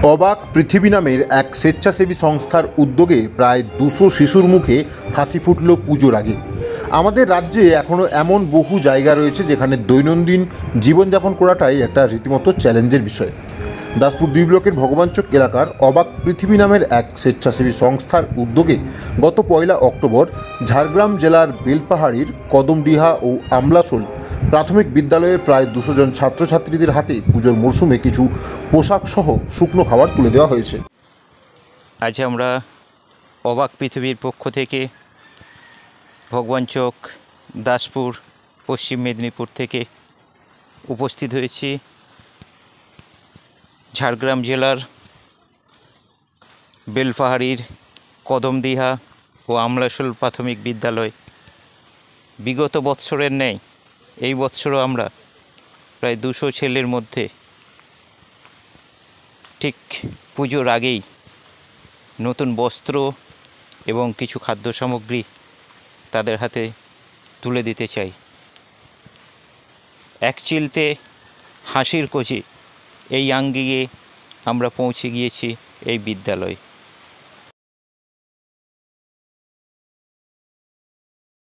অবাক পৃথিবী নামের এক স্বেচ্ছাসেবী সংস্থার উদ্যোগে প্রায় 200 শিশুর মুখে হাসি ফুটল পুজোর আগে। আমাদের রাজ্যে এখনও এমন বহু জায়গা রয়েছে যেখানে দৈনন্দিন জীবনযাপন করাটাই একটা রীতিমতো চ্যালেঞ্জের বিষয়। দাসপুর 2 ব্লকের ভগবানচক এলাকার অবাক পৃথিবী নামের এক স্বেচ্ছাসেবী সংস্থার উদ্যোগে গত 1 অক্টোবর ঝাড়গ্রাম জেলার বেলপাহাড়ির কদমডিহা ও আমলাশোল প্রাথমিক বিদ্যালয়ে প্রায় 200 জন ছাত্রছাত্রীদের হাতে পুজোর মরশুমে কিছু পোশাক সহ শুকনো খাবার তুলে দেওয়া হয়েছে। আজ আমরা অবাক পৃথিবীর পক্ষ থেকে ভগবানচক দাসপুর পশ্চিম মেদিনীপুর থেকে উপস্থিত হয়েছি ঝাড়গ্রাম জেলার বেলপাহাড়ির কদমডিহা ও আমলাশোল প্রাথমিক বিদ্যালয়। বিগত বৎসরের ন্যায় এই বৎসরও আমরা প্রায় 200 ছেলের মধ্যে ঠিক পুজোর আগেই নতুন বস্ত্র এবং কিছু খাদ্য সামগ্রী তাদের হাতে তুলে দিতে চাই। এক চিলতে হাসির খোঁজে এই আঙ্গিকে আমরা পৌঁছে গিয়েছি এই বিদ্যালয়ে।